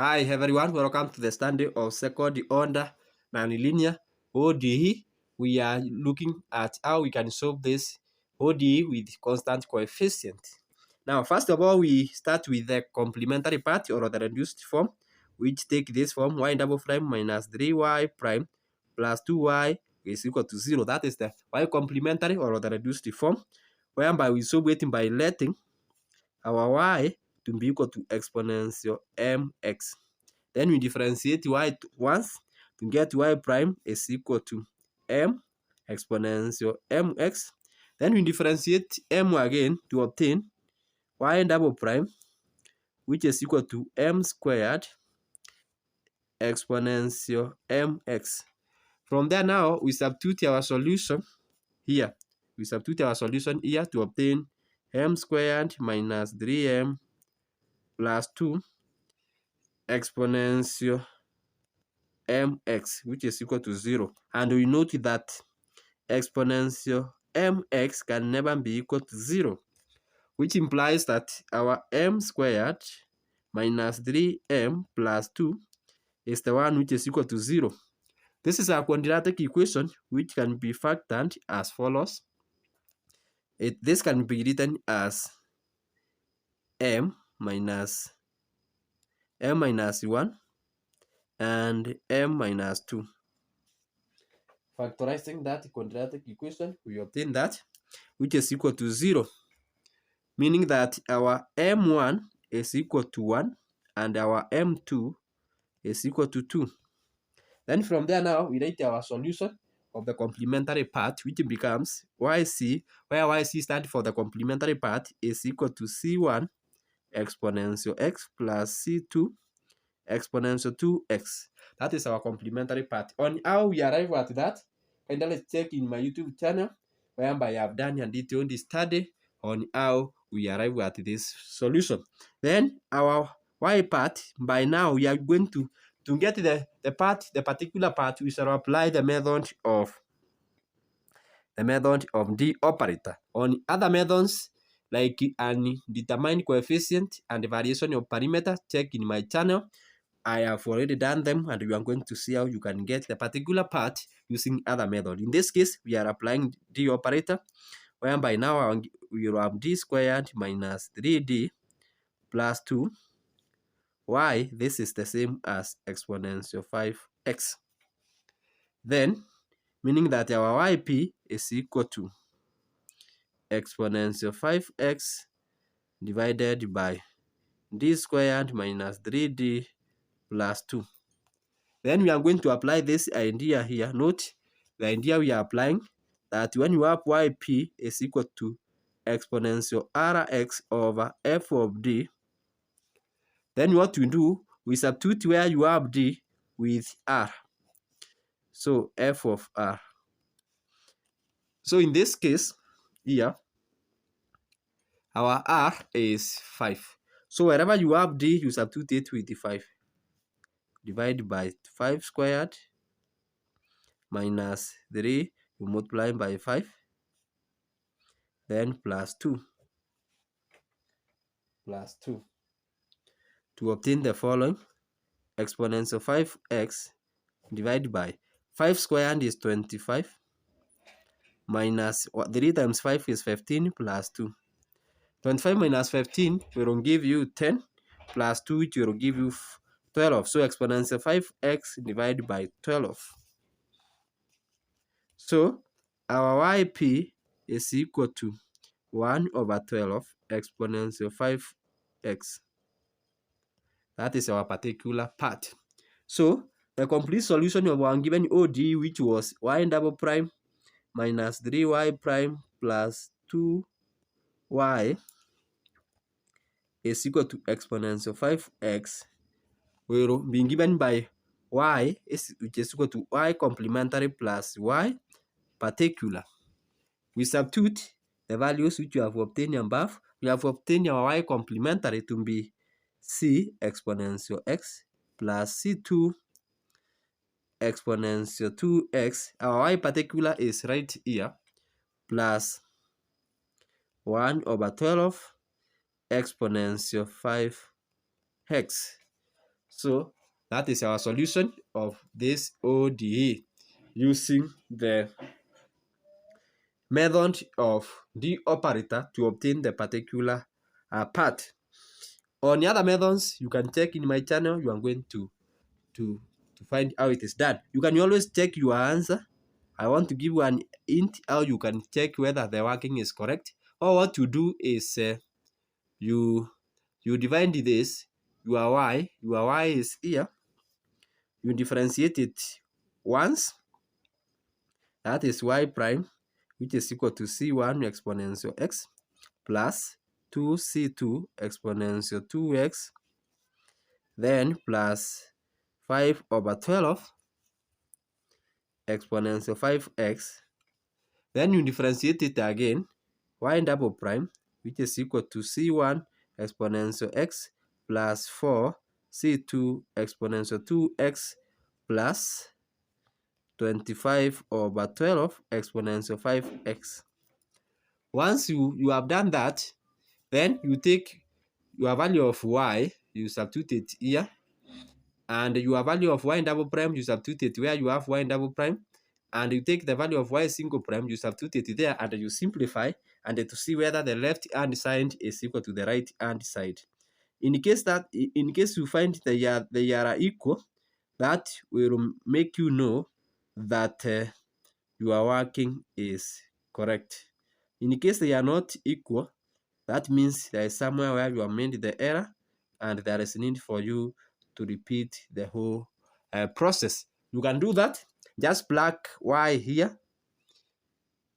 Hi everyone, welcome to the study of second order nonlinear ODE. We are looking at how we can solve this ODE with constant coefficient. Now, first of all, we start with the complementary part or the reduced form, which take this form y double prime minus 3y prime plus 2y is equal to 0. That is the y complementary or the reduced form, whereby we solve it by letting our y to be equal to exponential mx. Then we differentiate y once to get y prime is equal to m exponential mx. Then we differentiate m again to obtain y double prime, which is equal to m squared exponential mx. From there now, we substitute our solution here. We substitute our solution here to obtain m squared minus 3m plus 2 exponential mx, which is equal to 0. And we note that exponential mx can never be equal to 0, which implies that our m squared minus 3m plus 2 is the one which is equal to 0. This is a quadratic equation which can be factored as follows. This can be written as m minus 1 and m minus 2. Factorizing that quadratic equation, we obtain that which is equal to 0, meaning that our m1 is equal to 1 and our m2 is equal to 2. Then from there now, we write our solution of the complementary part, which becomes yc, where yc stands for the complementary part, is equal to c1 exponential x plus c2 exponential 2x. That is our complementary part. On how we arrive at that, kindly check in my YouTube channel, whereby I have done a detailed study on how we arrive at this solution. Then our y part, by now we are going to get the particular part, we shall apply the method of the operator. On other methods like determine coefficient and variation of perimeter, check in my channel. I have already done them, and we are going to see how you can get the particular part using other method. In this case, we are applying the operator, whereby now we will have d squared minus 3d plus 2 y. This is the same as exponential 5x. Then, meaning that our yp is equal to exponential 5x divided by d squared minus 3d plus 2. Then we are going to apply this idea here. Note the idea we are applying, that when you have yp is equal to exponential rx over f of d, then what we do, we substitute where you have d with r. So f of r. So in this case here, our r is 5. So wherever you have d, you substitute it with the 5. Divide by 5 squared minus 3, you multiply by 5, then plus 2 to obtain the following. Exponential 5x divided by 5 squared is 25 minus 3 times 5 is 15 plus 2. 25 minus 15 will give you 10 plus 2, which will give you 12. So exponential 5x divided by 12. So our yp is equal to 1 over 12 exponential 5x. That is our particular part. So the complete solution of our given ODE, which was y double prime minus 3y prime plus 2y is equal to exponential 5x, will be given by y, which is equal to y complementary plus y particular. We substitute the values which you have obtained above. We have obtained our y complementary to be c exponential x plus c2 exponential 2x. Our y particular is right here, plus 1 over 12 exponential 5x. So that is our solution of this ODE using the method of the operator to obtain the particular part. On the other methods, you can check in my channel. You are going to find how it is done. You can always check your answer. I want to give you an hint how you can check whether the working is correct. Or what you do is you divide this, your y is here. You differentiate it once. That is y prime, which is equal to c1 exponential x plus 2c2 exponential 2x, then plus 5/12 exponential 5x. Then you differentiate it again, y double prime, which is equal to c1 exponential x plus 4 c2 exponential 2x plus 25/12 exponential 5x. Once you have done that, then you take your value of y, you substitute it here, and your value of y double prime, you substitute it where you have y double prime, and you take the value of y single prime, you substitute it there, and you simplify, and to see whether the left hand side is equal to the right hand side. In case you find they are equal, that will make you know that your working is correct. In case they are not equal, that means there is somewhere where you have made the error, and there is need for you to repeat the whole process. You can do that. Just plug y here.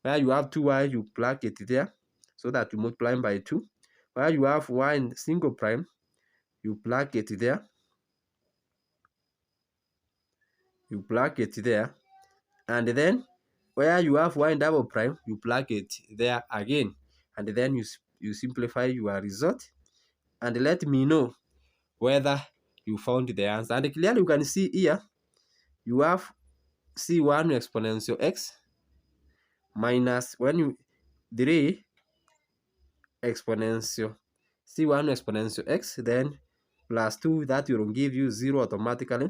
Where you have 2y, you plug it there so that you multiply by 2. Where you have y in single prime, you plug it there. You plug it there. And then where you have y double prime, you plug it there again. And then you simplify your result. And let me know whether you found the answer. And clearly you can see here, you have c1 exponential x minus 3 exponential c1 exponential x, then plus 2, that will give you 0 automatically.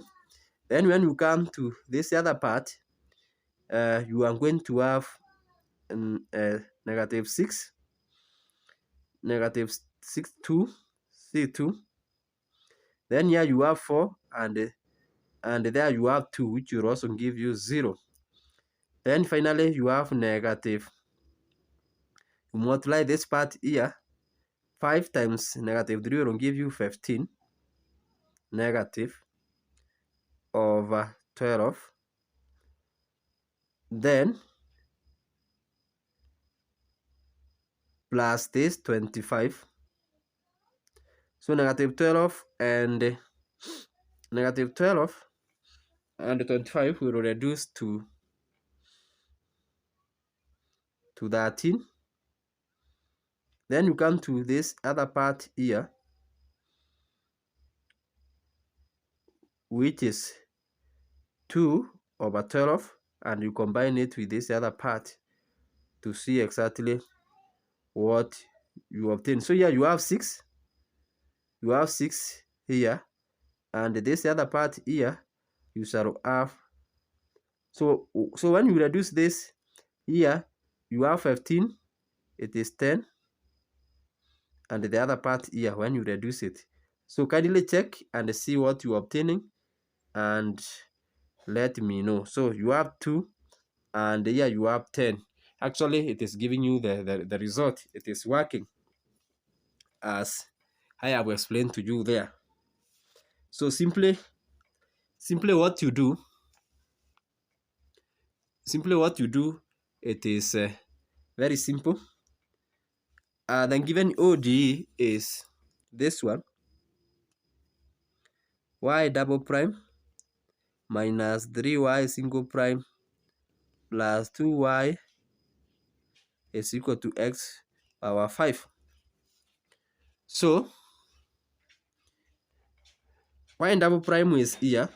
Then when you come to this other part, you are going to have negative 6, 2 c2. Then here you have 4, and there you have 2, which will also give you 0. Then finally you have negative. You multiply this part here. 5 times negative 3 will give you 15 negative over 12. Then plus this 25. So negative 12 and 25 will reduce to 13. Then you come to this other part here, which is 2/12, and you combine it with this other part to see exactly what you obtain. So here you have 6. You have 6 here, and this other part here you shall have. So when you reduce this here, you have 15, it is 10, and the other part here when you reduce it. So kindly check and see what you are obtaining and let me know. So you have 2, and here you have 10. Actually, it is giving you the result. It is working as I have explained to you there. So simply what you do, it is very simple. The given ODE is this one, y double prime minus 3y single prime plus 2y is equal to x power 5. So y double prime is here.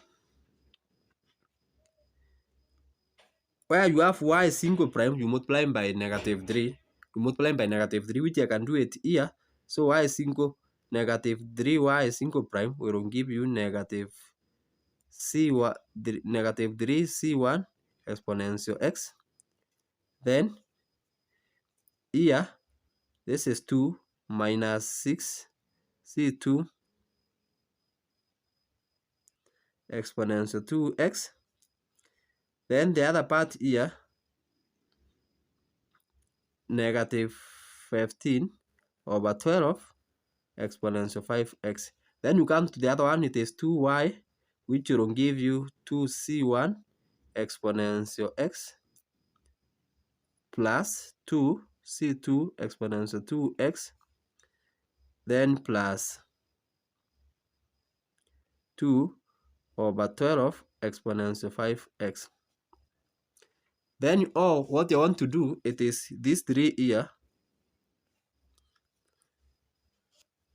Where you have y single prime, you multiply by negative 3. You multiply by negative 3, which I can do it here. So y single negative 3y single prime will give you negative c1, negative 3c1 exponential x. Then here, this is 2 minus 6c2 exponential 2x. Then the other part here, negative 15 over 12 exponential 5x. Then you come to the other one, it is 2y, which will give you 2c1 exponential x plus 2c2 exponential 2x, then plus 2 over 12 exponential 5x. Then what you want to do, it is these three here,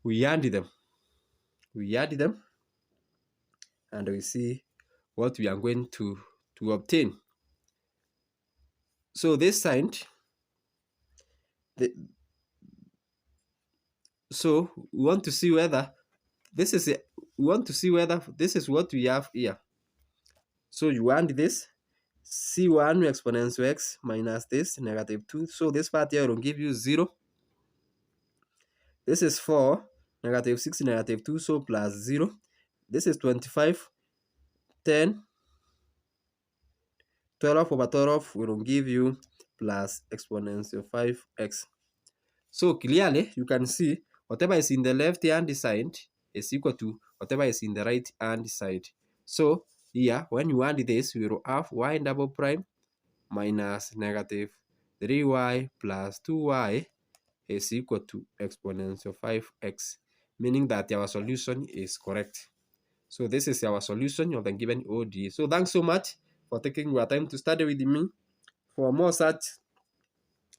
we add them, and we see what we are going to obtain. So this side, so we want to see whether this is this is what we have here. So you add this c1 exponential x minus this negative 2. So this part here will give you 0. This is 4, negative 6, negative 2, so plus 0. This is 25, 10, 12 over 12 will give you plus exponential 5x. So clearly, you can see whatever is in the left-hand side is equal to whatever is in the right-hand side. So here, when you add this, we will have y double prime minus negative 3y plus 2y is equal to exponential 5x, meaning that our solution is correct. So this is our solution of the given ODE. So thanks so much for taking your time to study with me. For more such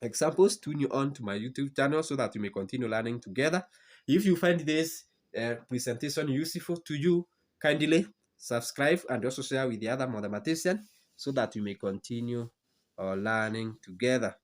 examples, tune you on to my YouTube channel so that we may continue learning together. If you find this presentation useful to you, kindly subscribe and also share with the other mathematicians so that we may continue our learning together.